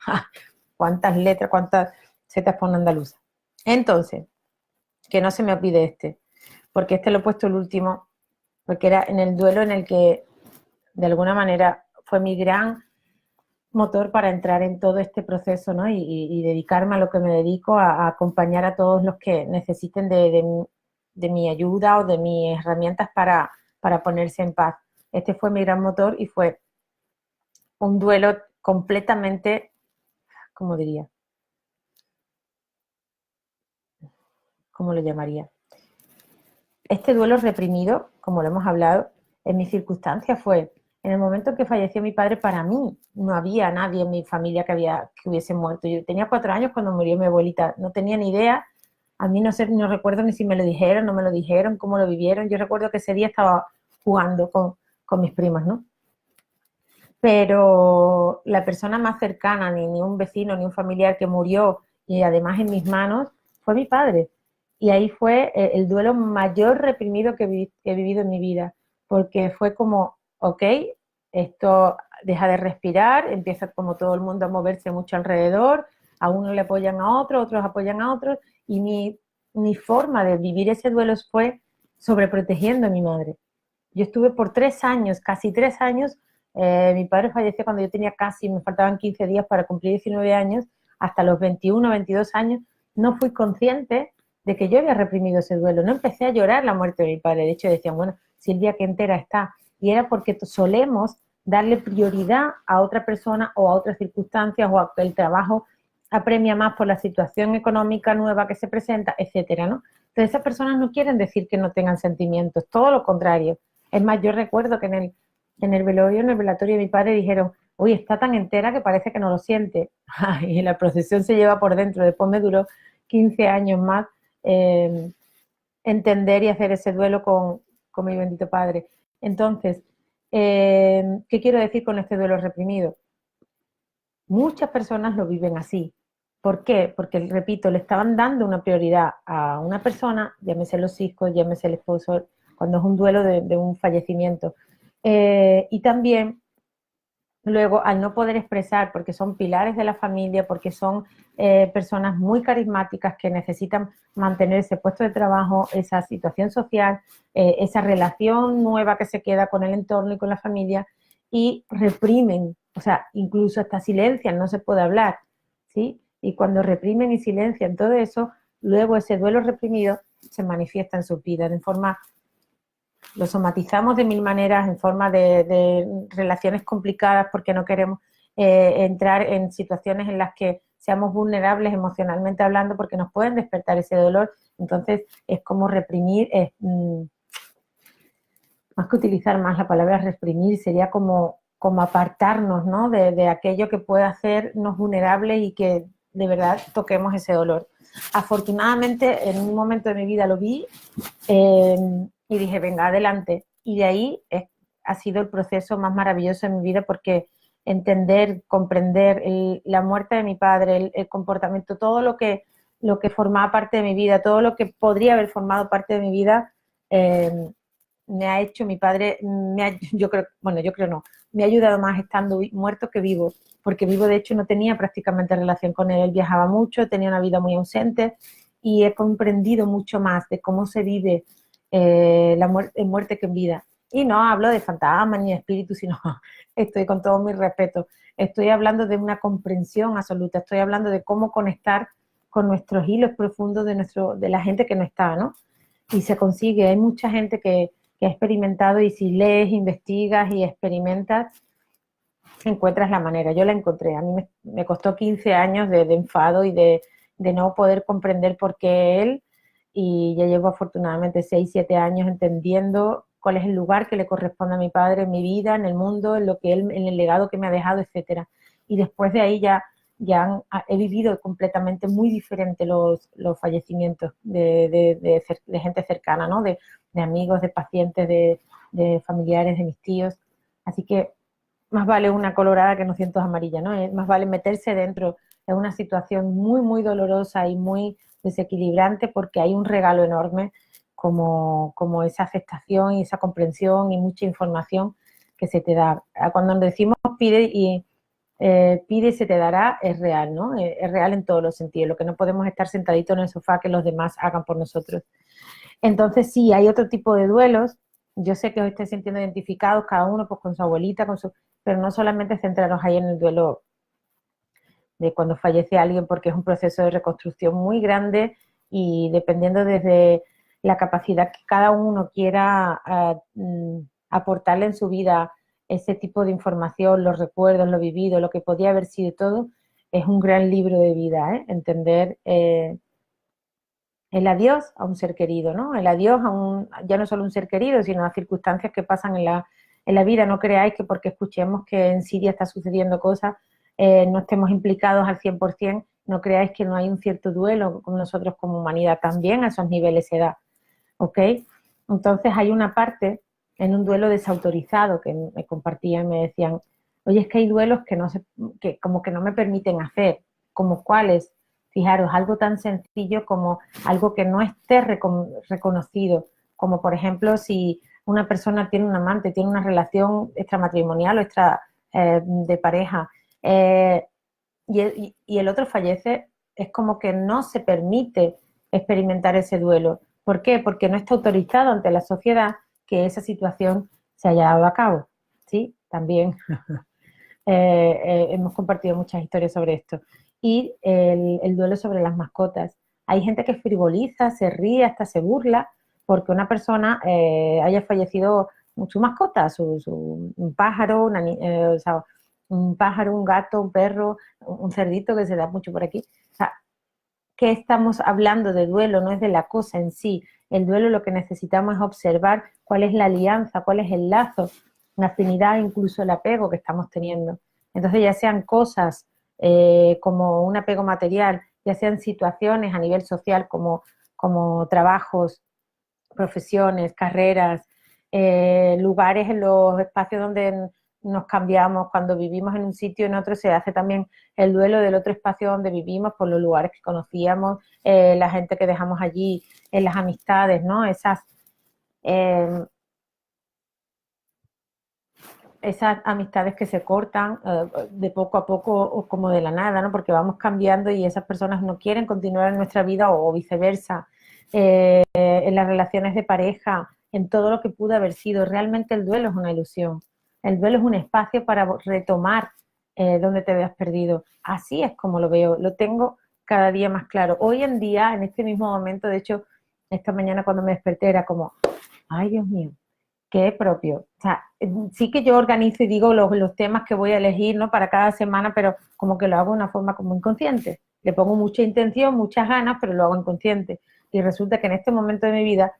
Cuántas letras, cuántas zetas pone andaluza. Entonces, que no se me olvide porque lo he puesto el último, porque era en el duelo en el que, de alguna manera, fue mi gran motor para entrar en todo este proceso, ¿no? Y dedicarme a lo que me dedico, a acompañar a todos los que necesiten de mi ayuda o de mis herramientas para ponerse en paz. Este fue mi gran motor y fue un duelo completamente, ¿cómo diría? ¿Cómo lo llamaría? Este duelo reprimido, como lo hemos hablado, en mis circunstancias fue en el momento en que falleció mi padre. Para mí no había nadie en mi familia que hubiese muerto. Yo tenía 4 años cuando murió mi abuelita, no tenía ni idea. A mí no sé, no recuerdo ni si me lo dijeron, no me lo dijeron, cómo lo vivieron. Yo recuerdo que ese día estaba jugando con mis primas, ¿no? Pero la persona más cercana, ni un vecino, ni un familiar que murió, y además en mis manos, fue mi padre. Y ahí fue el duelo mayor reprimido que he vivido en mi vida, porque fue como, ok, esto deja de respirar, empieza como todo el mundo a moverse mucho alrededor, a uno le apoyan a otro, otros apoyan a otros, y mi forma de vivir ese duelo fue sobreprotegiendo a mi madre. Yo estuve por 3 años, casi 3 años. Mi padre falleció cuando yo tenía me faltaban 15 días para cumplir 19 años. Hasta los 21, 22 años no fui consciente de que yo había reprimido ese duelo. No empecé a llorar la muerte de mi padre. De hecho, decían, bueno, si el día que entera está. Y era porque solemos darle prioridad a otra persona o a otras circunstancias, o a que el trabajo apremia más por la situación económica nueva que se presenta, etcétera, ¿no? Entonces, esas personas no quieren decir que no tengan sentimientos, todo lo contrario. Es más, yo recuerdo que en el velorio, en el velatorio de mi padre, dijeron, uy, está tan entera que parece que no lo siente. Y la procesión se lleva por dentro. Después me duró 15 años más entender y hacer ese duelo con mi bendito padre. Entonces, ¿qué quiero decir con este duelo reprimido? Muchas personas lo viven así. ¿Por qué? Porque, repito, le estaban dando una prioridad a una persona, llámese los hijos, llámese el esposo, cuando es un duelo de un fallecimiento. Y también luego, al no poder expresar, porque son pilares de la familia, porque son personas muy carismáticas que necesitan mantener ese puesto de trabajo, esa situación social, esa relación nueva que se queda con el entorno y con la familia, y reprimen, o sea, incluso hasta silencian, no se puede hablar, ¿sí? Y cuando reprimen y silencian todo eso, luego ese duelo reprimido se manifiesta en sus vidas de forma, lo somatizamos de mil maneras, en forma de relaciones complicadas, porque no queremos entrar en situaciones en las que seamos vulnerables emocionalmente hablando, porque nos pueden despertar ese dolor. Entonces es como reprimir, más que utilizar más la palabra reprimir, sería como apartarnos, ¿no? de aquello que puede hacernos vulnerables y que de verdad toquemos ese dolor. Afortunadamente, en un momento de mi vida lo vi y dije, venga, adelante. Y de ahí ha sido el proceso más maravilloso en mi vida, porque entender, comprender la muerte de mi padre, el comportamiento, todo lo que formaba parte de mi vida, todo lo que podría haber formado parte de mi vida, me ha hecho mi padre, yo creo no, me ha ayudado más estando muerto que vivo, porque vivo de hecho no tenía prácticamente relación con él viajaba mucho, tenía una vida muy ausente, y he comprendido mucho más de cómo se vive la muerte que en vida. Y no hablo de fantasmas ni de espíritus, sino, estoy con todo mi respeto, estoy hablando de una comprensión absoluta, estoy hablando de cómo conectar con nuestros hilos profundos de la gente que no está, ¿no? Y se consigue, hay mucha gente que ha experimentado, y si lees, investigas y experimentas, encuentras la manera. Yo la encontré. A mí me costó 15 años de enfado y de no poder comprender por qué él, y ya llevo afortunadamente 6, 7 años entendiendo cuál es el lugar que le corresponde a mi padre en mi vida, en el mundo, en lo que él, en el legado que me ha dejado, etcétera. Y después de ahí ya he vivido completamente muy diferente los fallecimientos de gente cercana, ¿no? De amigos, de pacientes, de familiares, de mis tíos. Así que más vale una colorada que 900 amarillas, ¿no? Más vale meterse dentro de una situación muy, muy dolorosa y muy desequilibrante, porque hay un regalo enorme como esa aceptación y esa comprensión y mucha información que se te da. Cuando decimos pide y se te dará, es real, ¿no? Es real en todos los sentidos. Lo que no podemos estar sentaditos en el sofá que los demás hagan por nosotros. Entonces sí, hay otro tipo de duelos yo sé que os estáis sintiendo identificados, cada uno pues con su abuelita, pero no solamente centraros ahí en el duelo de cuando fallece alguien, porque es un proceso de reconstrucción muy grande y dependiendo desde la capacidad que cada uno quiera aportarle en su vida ese tipo de información, los recuerdos, lo vivido, lo que podía haber sido todo, es un gran libro de vida, ¿eh? Entender el adiós a un ser querido, ¿no? El adiós a ya no solo un ser querido, sino a circunstancias que pasan en la vida. No creáis que porque escuchemos que en Siria está sucediendo cosas, no estemos implicados al 100%, no creáis que no hay un cierto duelo con nosotros como humanidad. También a esos niveles se da, ¿ok? Entonces hay una parte en un duelo desautorizado que me compartían y me decían, oye, es que hay duelos que como que no me permiten hacer, como cuáles. Fijaros, algo tan sencillo como algo que no esté reconocido, como por ejemplo si una persona tiene un amante, tiene una relación extramatrimonial o de pareja, y el otro fallece, es como que no se permite experimentar ese duelo. ¿Por qué? Porque no está autorizado ante la sociedad que esa situación se haya dado a cabo. ¿Sí? También hemos compartido muchas historias sobre esto. Y el duelo sobre las mascotas. Hay gente que frivoliza, se ríe, hasta se burla porque una persona haya fallecido su mascota, un pájaro, o sea, un pájaro, un gato, un perro, un cerdito que se da mucho por aquí. O sea, ¿qué estamos hablando de duelo? No es de la cosa en sí. El duelo lo que necesitamos es observar cuál es la alianza, cuál es el lazo, la afinidad, incluso el apego que estamos teniendo. Entonces, ya sean cosas como un apego material, ya sean situaciones a nivel social como trabajos, profesiones, carreras, lugares en los espacios donde nos cambiamos, cuando vivimos en un sitio, en otro se hace también el duelo del otro espacio donde vivimos por los lugares que conocíamos, la gente que dejamos allí, las amistades, ¿no? Eh, esas amistades que se cortan de poco a poco o como de la nada, ¿no? Porque vamos cambiando y esas personas no quieren continuar en nuestra vida o viceversa. En las relaciones de pareja, en todo lo que pudo haber sido. Realmente el duelo es una ilusión. El duelo es un espacio para retomar donde te veas perdido. Así es como lo veo, lo tengo cada día más claro. Hoy en día, en este mismo momento, de hecho, esta mañana cuando me desperté era como, ay Dios mío, qué propio. O sea, sí que yo organizo y digo los temas que voy a elegir, ¿no? Para cada semana, pero como que lo hago de una forma como inconsciente. Le pongo mucha intención, muchas ganas, pero lo hago inconsciente. Y resulta que en este momento de mi vida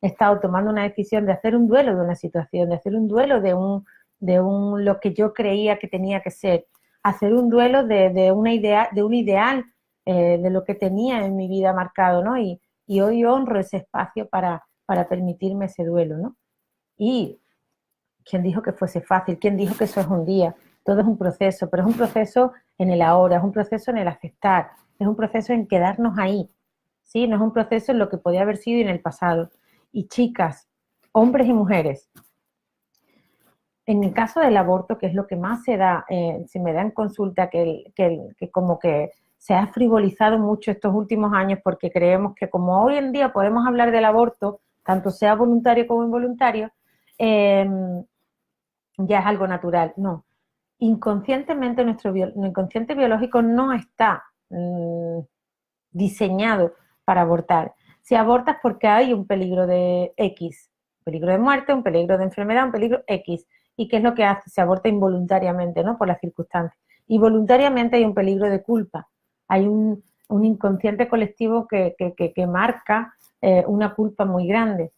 he estado tomando una decisión de hacer un duelo de una situación, de hacer un duelo de lo que yo creía que tenía que ser, hacer un duelo de una idea, de un ideal, de lo que tenía en mi vida marcado, ¿no? Y hoy honro ese espacio para permitirme ese duelo, ¿no? Y quién dijo que fuese fácil, quién dijo que eso es un día, todo es un proceso, pero es un proceso en el ahora, es un proceso en el aceptar, es un proceso en quedarnos ahí, ¿sí? No es un proceso en lo que podía haber sido en el pasado. Y chicas, hombres y mujeres, en el caso del aborto, que es lo que más se da, se me da en consulta, que como que se ha frivolizado mucho estos últimos años porque creemos que como hoy en día podemos hablar del aborto, tanto sea voluntario como involuntario, eh, ya es algo natural. No, inconscientemente nuestro inconsciente biológico no está diseñado para abortar. Si abortas porque hay un peligro de X, un peligro de muerte, un peligro de enfermedad, un peligro X. ¿Y qué es lo que hace? Se aborta involuntariamente, ¿no? Por las circunstancias. Y voluntariamente hay un peligro de culpa. Hay un inconsciente colectivo que marca una culpa muy grande.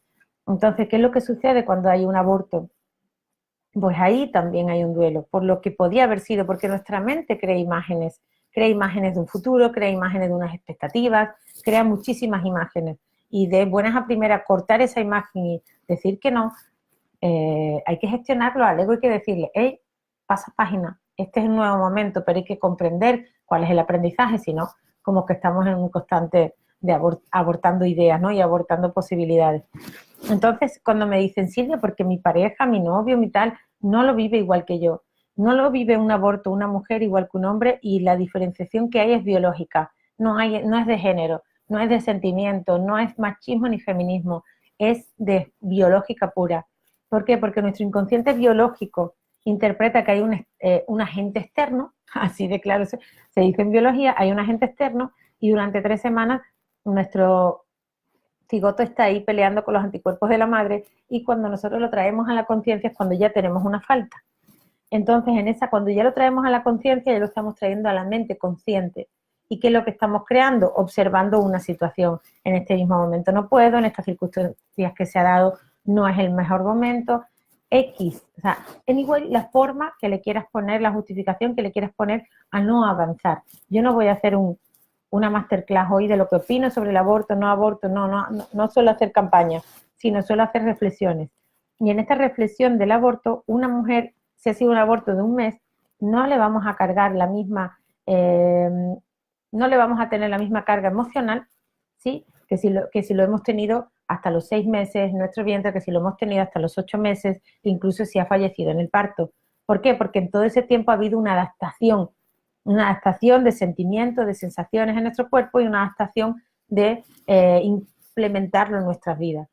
Entonces, ¿qué es lo que sucede cuando hay un aborto? Pues ahí también hay un duelo, por lo que podía haber sido, porque nuestra mente crea imágenes de un futuro, crea imágenes de unas expectativas, crea muchísimas imágenes. Y de buenas a primeras cortar esa imagen y decir que no, hay que gestionarlo al ego, hay que decirle, hey, pasa página, este es el nuevo momento, pero hay que comprender cuál es el aprendizaje, si no, como que estamos en un constante de abortando ideas, ¿no? Y abortando posibilidades. Entonces, cuando me dicen, Silvia, porque mi pareja, mi novio, mi tal, no lo vive igual que yo, no lo vive un aborto una mujer igual que un hombre y la diferenciación que hay es biológica, no es de género, no es de sentimiento, no es machismo ni feminismo, es de biológica pura. ¿Por qué? Porque nuestro inconsciente biológico interpreta que hay un agente externo, así de claro se dice en biología, hay un agente externo y durante 3 semanas nuestro cigoto está ahí peleando con los anticuerpos de la madre y cuando nosotros lo traemos a la conciencia es cuando ya tenemos una falta. Entonces, cuando ya lo traemos a la conciencia, ya lo estamos trayendo a la mente consciente. ¿Y qué es lo que estamos creando? Observando una situación. En este mismo momento no puedo, en estas circunstancias que se ha dado no es el mejor momento, X. O sea, en igual la forma que le quieras poner, la justificación que le quieras poner a no avanzar. Yo no voy a hacer una masterclass hoy de lo que opino sobre el aborto, no suelo hacer campañas, sino suelo hacer reflexiones. Y en esta reflexión del aborto, una mujer, si ha sido un aborto de un mes, no le vamos a cargar la misma, no le vamos a tener la misma carga emocional, ¿sí? Que si lo hemos tenido hasta los 6 meses, nuestro vientre, que si lo hemos tenido hasta los 8 meses, incluso si ha fallecido en el parto. ¿Por qué? Porque en todo ese tiempo ha habido una adaptación de sentimientos, de sensaciones en nuestro cuerpo y una adaptación de implementarlo en nuestras vidas.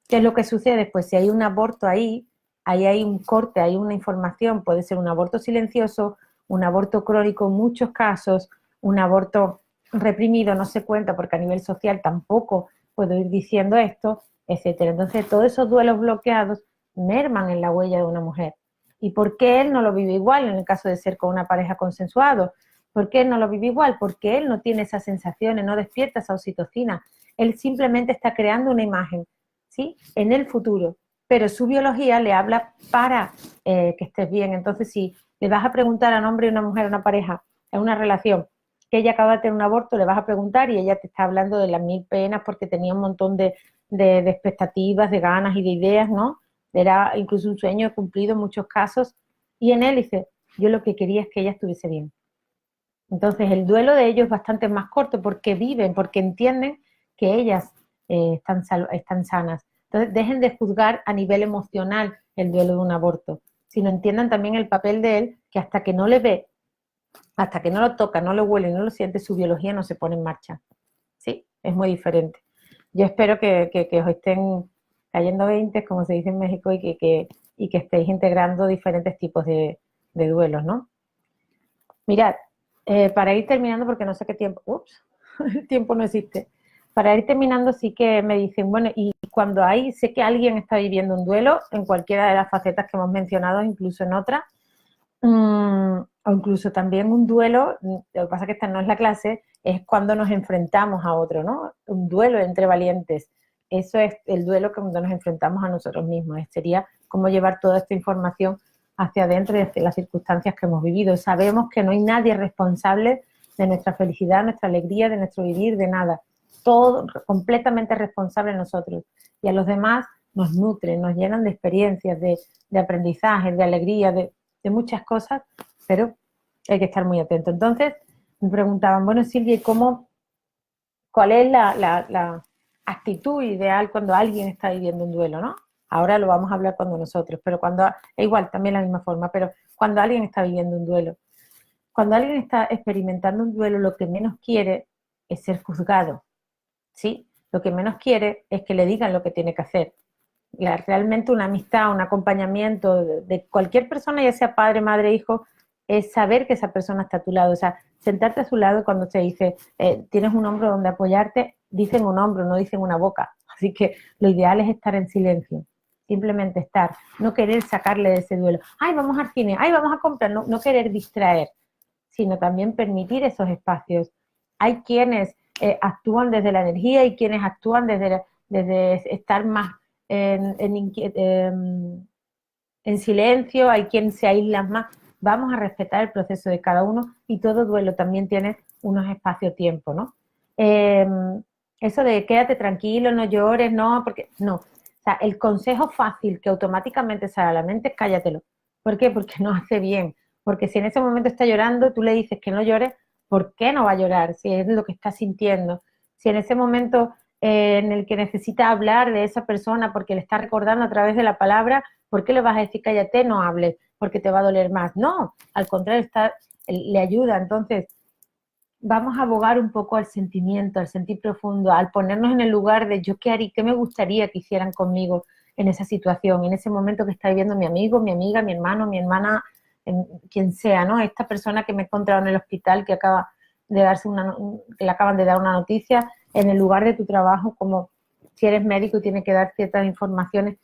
¿Qué es lo que sucede? Pues si hay un aborto ahí hay un corte, hay una información, puede ser un aborto silencioso, un aborto crónico en muchos casos, un aborto reprimido, no se cuenta porque a nivel social tampoco puedo ir diciendo esto, etcétera. Entonces, todos esos duelos bloqueados merman en la huella de una mujer. ¿Y por qué él no lo vive igual en el caso de ser con una pareja consensuado? ¿Por qué él no lo vive igual? Porque él no tiene esas sensaciones, no despierta esa oxitocina. Él simplemente está creando una imagen, ¿sí? En el futuro. Pero su biología le habla para que estés bien. Entonces, si le vas a preguntar a un hombre y una mujer, a una pareja, en una relación, que ella acaba de tener un aborto, le vas a preguntar y ella te está hablando de las 1000 penas porque tenía un montón de expectativas, de ganas y de ideas, ¿no? Era incluso un sueño cumplido en muchos casos. Y en él dice, yo lo que quería es que ella estuviese bien. Entonces, el duelo de ellos es bastante más corto porque viven, porque entienden que ellas están sanas. Entonces, dejen de juzgar a nivel emocional el duelo de un aborto, sino entiendan también el papel de él, que hasta que no le ve, hasta que no lo toca, no lo huele, no lo siente, su biología no se pone en marcha. Sí, es muy diferente. Yo espero que os estén cayendo 20, como se dice en México, y que estéis integrando diferentes tipos de duelos, ¿no? Mirad, para ir terminando, porque no sé qué tiempo, el tiempo no existe. Para ir terminando sí que me dicen, bueno, y cuando sé que alguien está viviendo un duelo, en cualquiera de las facetas que hemos mencionado, incluso en otras, o incluso también un duelo, lo que pasa es que esta no es la clase, es cuando nos enfrentamos a otro, ¿no? Un duelo entre valientes. Eso es el duelo cuando nos enfrentamos a nosotros mismos. Sería cómo llevar toda esta información hacia adentro de las circunstancias que hemos vivido. Sabemos que no hay nadie responsable de nuestra felicidad, nuestra alegría, de nuestro vivir, de nada. Todo completamente responsable de nosotros. Y a los demás nos nutren, nos llenan de experiencias, de aprendizajes, de alegría, de muchas cosas, pero hay que estar muy atento. Entonces, me preguntaban, bueno, Silvia, ¿cuál es la actitud ideal cuando alguien está viviendo un duelo, ¿no? Ahora lo vamos a hablar cuando nosotros, pero es igual, también la misma forma, pero cuando alguien está viviendo un duelo. Cuando alguien está experimentando un duelo, lo que menos quiere es ser juzgado, ¿sí? Lo que menos quiere es que le digan lo que tiene que hacer. Realmente una amistad, un acompañamiento de cualquier persona, ya sea padre, madre, hijo, es saber que esa persona está a tu lado. O sea, sentarte a su lado cuando te dice, tienes un hombro donde apoyarte, dicen un hombro, no dicen una boca. Así que lo ideal es estar en silencio, simplemente estar, no querer sacarle de ese duelo. Ay, vamos al cine, ay, vamos a comprar, no querer distraer, sino también permitir esos espacios. Hay quienes actúan desde la energía y quienes actúan desde estar más en silencio, hay quien se aísla más. Vamos a respetar el proceso de cada uno y todo duelo también tiene unos espacio-tiempo, ¿no? Eso de quédate tranquilo, no llores, no, porque no. O sea, el consejo fácil que automáticamente sale a la mente es cállatelo. ¿Por qué? Porque no hace bien. Porque si en ese momento está llorando, tú le dices que no llore, ¿por qué no va a llorar? Si es lo que está sintiendo. Si en ese momento en el que necesita hablar de esa persona porque le está recordando a través de la palabra, ¿por qué le vas a decir cállate, no hables, porque te va a doler más? No, al contrario, le ayuda. Entonces, vamos a abogar un poco al sentimiento, al sentir profundo, al ponernos en el lugar de yo qué haría, qué me gustaría que hicieran conmigo, en esa situación, en ese momento que está viviendo mi amigo, mi amiga, mi hermano, mi hermana, quien sea, ¿no? Esta persona que me he encontrado en el hospital que acaba de darse que le acaban de dar una noticia, en el lugar de tu trabajo, como si eres médico y tienes que dar ciertas informaciones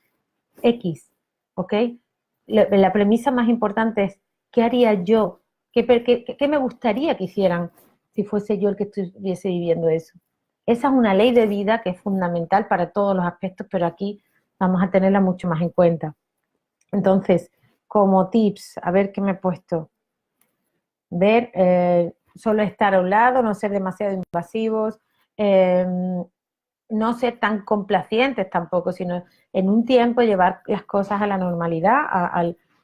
X, ¿ok? La premisa más importante es, ¿qué haría yo? ¿Qué me gustaría que hicieran si fuese yo el que estuviese viviendo eso? Esa es una ley de vida que es fundamental para todos los aspectos, pero aquí vamos a tenerla mucho más en cuenta. Entonces, como tips, a ver qué me he puesto. Ver, solo estar a un lado, no ser demasiado invasivos, no ser tan complacientes tampoco, sino en un tiempo llevar las cosas a la normalidad,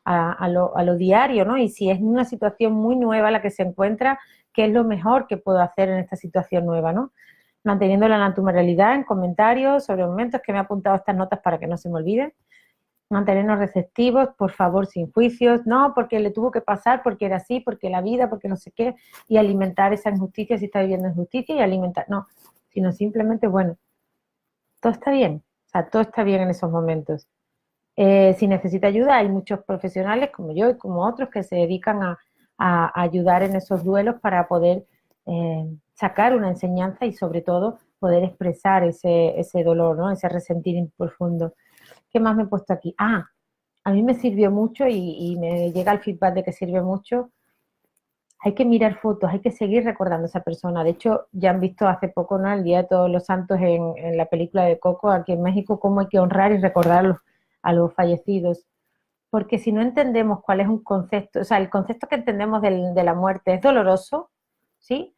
a lo diario, ¿no? Y si es una situación muy nueva la que se encuentra, ¿qué es lo mejor que puedo hacer en esta situación nueva, ¿no? Manteniendo la naturalidad en comentarios sobre momentos que me he apuntado estas notas para que no se me olviden. Mantenernos receptivos, por favor, sin juicios, no, porque le tuvo que pasar, porque era así, porque la vida, porque no sé qué, y alimentar esa injusticia si está viviendo injusticia y alimentar, no, sino simplemente, bueno, todo está bien, o sea, todo está bien en esos momentos. Si necesita ayuda, hay muchos profesionales como yo y como otros que se dedican a ayudar en esos duelos para poder sacar una enseñanza y sobre todo poder expresar ese dolor, ¿no? Ese resentir profundo. ¿Qué más me he puesto aquí? A mí me sirvió mucho y me llega el feedback de que sirve mucho. Hay que mirar fotos, hay que seguir recordando a esa persona. De hecho, ya han visto hace poco, ¿no? El Día de Todos los Santos en la película de Coco, aquí en México, cómo hay que honrar y recordar a los fallecidos. Porque si no entendemos cuál es un concepto, o sea, el concepto que entendemos de la muerte es doloroso, ¿sí?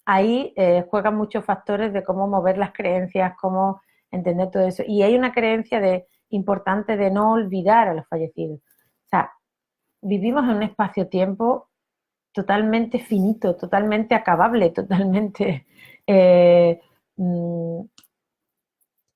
Ahí juegan muchos factores de cómo mover las creencias, cómo entender todo eso. Y hay una creencia importante de no olvidar a los fallecidos. O sea, vivimos en un espacio-tiempo totalmente finito, totalmente acabable, totalmente eh, mm,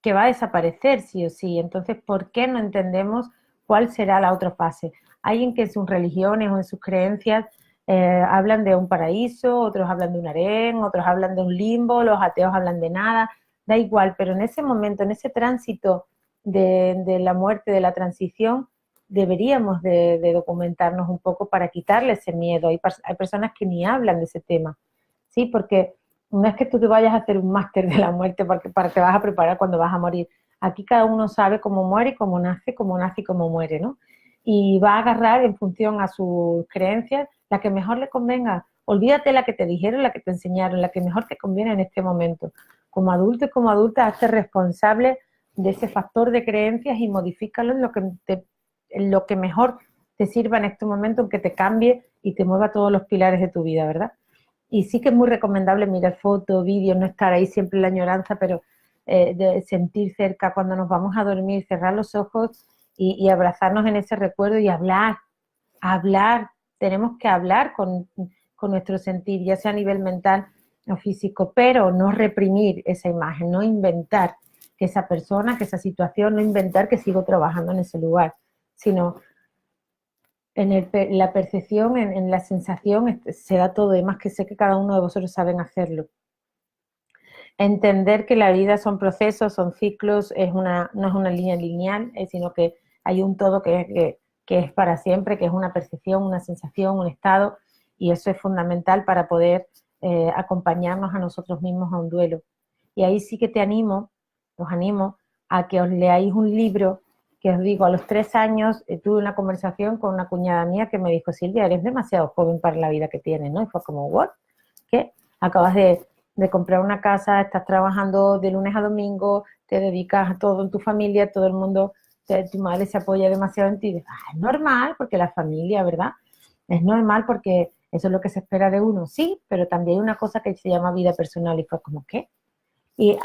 que va a desaparecer sí o sí. Entonces, ¿por qué no entendemos cuál será la otra fase? Hay en que en sus religiones o en sus creencias hablan de un paraíso, otros hablan de un harén, otros hablan de un limbo, los ateos hablan de nada, da igual, pero en ese momento, en ese tránsito de la muerte, de la transición, deberíamos de documentarnos un poco para quitarle ese miedo. Hay personas que ni hablan de ese tema, ¿sí? Porque no es que tú te vayas a hacer un máster de la muerte porque te vas a preparar cuando vas a morir. Aquí cada uno sabe cómo muere y cómo nace y cómo muere, ¿no? Y va a agarrar en función a sus creencias la que mejor le convenga. Olvídate la que te dijeron, la que te enseñaron, la que mejor te conviene en este momento. Como adulto y como adulta, hazte responsable de ese factor de creencias y modifícalo en lo que mejor te sirva en este momento, en que te cambie y te mueva todos los pilares de tu vida, ¿verdad? Y sí que es muy recomendable mirar fotos, vídeos, no estar ahí siempre en la añoranza, pero de sentir cerca cuando nos vamos a dormir, cerrar los ojos y abrazarnos en ese recuerdo y hablar. Tenemos que hablar con nuestro sentir, ya sea a nivel mental o físico, pero no reprimir esa imagen, no inventar que esa persona, que esa situación, no inventar que sigo trabajando en ese lugar, sino la percepción, en la sensación, se da todo, además que sé que cada uno de vosotros saben hacerlo. Entender que la vida son procesos, son ciclos, no es una línea lineal, sino que hay un todo que es para siempre, que es una percepción, una sensación, un estado, y eso es fundamental para poder acompañarnos a nosotros mismos a un duelo. Y ahí sí que os animo a que os leáis un libro que os digo, a los 3 años tuve una conversación con una cuñada mía que me dijo, Silvia, eres demasiado joven para la vida que tienes, ¿no? Y fue como, ¿what? ¿Qué? Acabas de comprar una casa, estás trabajando de lunes a domingo, te dedicas a todo en tu familia, todo el mundo, tu madre se apoya demasiado en ti. Es normal, porque la familia, ¿verdad? Es normal porque eso es lo que se espera de uno, sí, pero también hay una cosa que se llama vida personal y fue como, ¿qué? Y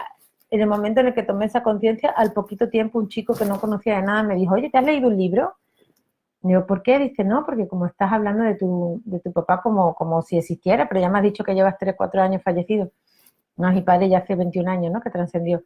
en el momento en el que tomé esa conciencia, al poquito tiempo un chico que no conocía de nada me dijo, oye, ¿te has leído un libro? Digo, ¿por qué? Dice, no, porque como estás hablando de tu papá como si existiera, pero ya me has dicho que llevas 3, 4 años fallecido. No, mi padre ya hace 21 años, ¿no? Que trascendió.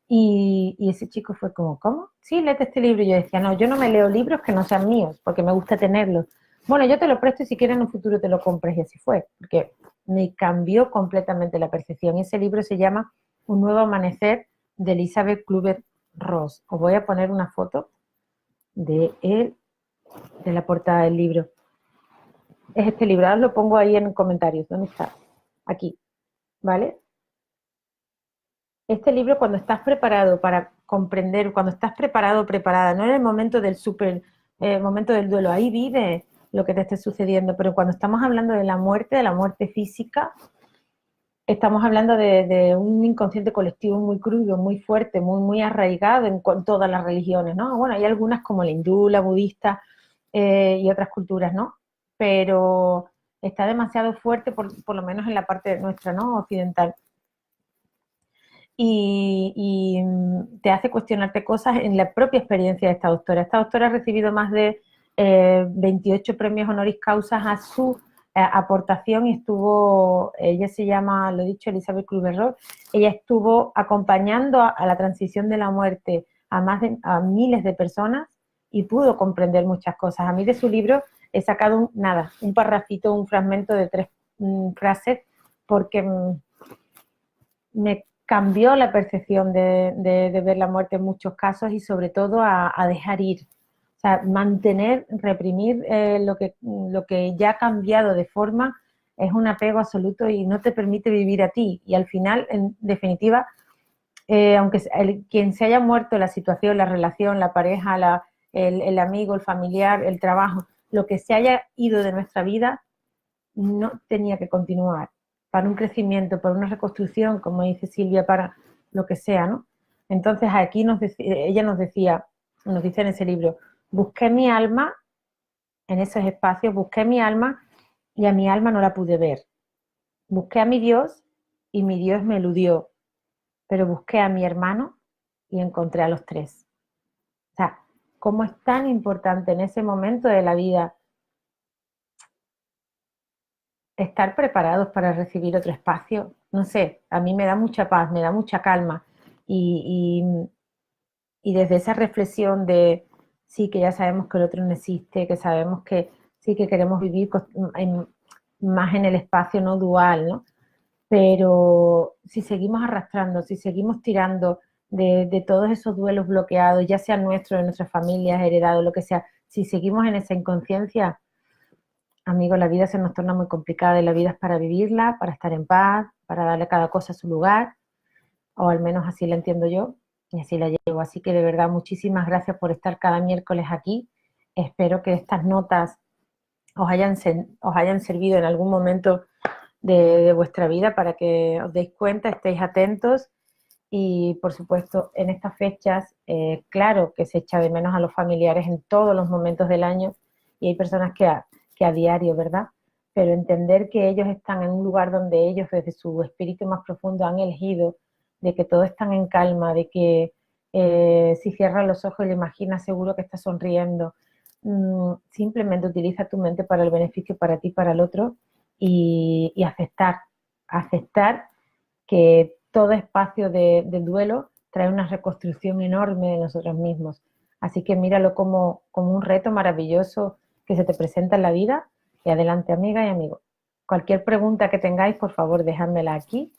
Y ese chico fue como, ¿cómo? Sí, léete este libro. Y yo decía, no, yo no me leo libros que no sean míos, porque me gusta tenerlos. Bueno, yo te lo presto y si quieres en un futuro te lo compres. Y así fue, porque me cambió completamente la percepción. Y ese libro se llama Un nuevo amanecer, de Elizabeth Kluber Ross. Os voy a poner una foto de él, de la portada del libro. Es este libro, ahora os lo pongo ahí en comentarios. ¿Dónde está? Aquí, ¿vale? Este libro, cuando estás preparado para comprender, cuando estás preparado o preparada, no en el momento del momento del duelo, ahí vive lo que te esté sucediendo, pero cuando estamos hablando de la muerte física, estamos hablando de un inconsciente colectivo muy crudo, muy fuerte, muy arraigado en todas las religiones, ¿no? Bueno, hay algunas como la hindú, la budista y otras culturas, ¿no? Pero está demasiado fuerte, por lo menos en la parte nuestra, ¿no? Occidental. Y te hace cuestionarte cosas en la propia experiencia de esta doctora. Esta doctora ha recibido más de 28 premios honoris causa a su aportación y estuvo, ella se llama, lo he dicho, Elizabeth Kübler-Ross, ella estuvo acompañando a la transición de la muerte a miles de personas y pudo comprender muchas cosas. A mí de su libro he sacado un parrafito, un fragmento de 3 frases porque me cambió la percepción de ver la muerte en muchos casos y sobre todo a dejar ir. O sea, mantener, reprimir lo que ya ha cambiado de forma es un apego absoluto y no te permite vivir a ti. Y al final, en definitiva, aunque quien se haya muerto, la situación, la relación, la pareja, el amigo, el familiar, el trabajo, lo que se haya ido de nuestra vida, no tenía que continuar para un crecimiento, para una reconstrucción, como dice Silvia, para lo que sea, ¿no? Entonces aquí ella nos decía, nos dice en ese libro, busqué mi alma en esos espacios, busqué mi alma y a mi alma no la pude ver. Busqué a mi Dios y mi Dios me eludió, pero busqué a mi hermano y encontré a los 3. O sea, cómo es tan importante en ese momento de la vida estar preparados para recibir otro espacio. No sé, a mí me da mucha paz, me da mucha calma. Y, y desde esa reflexión de sí, que ya sabemos que el otro no existe, que sabemos que sí que queremos vivir más en el espacio no dual, ¿no? Pero si seguimos arrastrando, si seguimos tirando de todos esos duelos bloqueados, ya sean nuestros, de nuestras familias, heredados, lo que sea, si seguimos en esa inconsciencia, amigos, la vida se nos torna muy complicada y la vida es para vivirla, para estar en paz, para darle a cada cosa su lugar, o al menos así la entiendo yo y así la llevo. Así que de verdad, muchísimas gracias por estar cada miércoles aquí. Espero que estas notas os hayan servido en algún momento de vuestra vida para que os deis cuenta, estéis atentos y, por supuesto, en estas fechas, claro que se echa de menos a los familiares en todos los momentos del año y hay personas que a diario, ¿verdad? Pero entender que ellos están en un lugar donde ellos desde su espíritu más profundo han elegido, de que todos están en calma, de que si cierras los ojos y lo imaginas seguro que está sonriendo. Simplemente utiliza tu mente para el beneficio, para ti, para el otro y aceptar que todo espacio de duelo trae una reconstrucción enorme de nosotros mismos. Así que míralo como un reto maravilloso que se te presenta en la vida. Y adelante, amiga y amigo. Cualquier pregunta que tengáis, por favor, dejádmela aquí.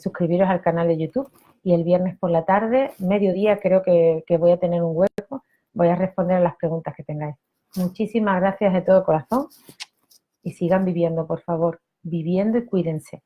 Suscribiros al canal de YouTube. Y el viernes por la tarde, mediodía, creo que voy a tener un hueco. Voy a responder a las preguntas que tengáis. Muchísimas gracias de todo corazón. Y sigan viviendo, por favor. Viviendo y cuídense.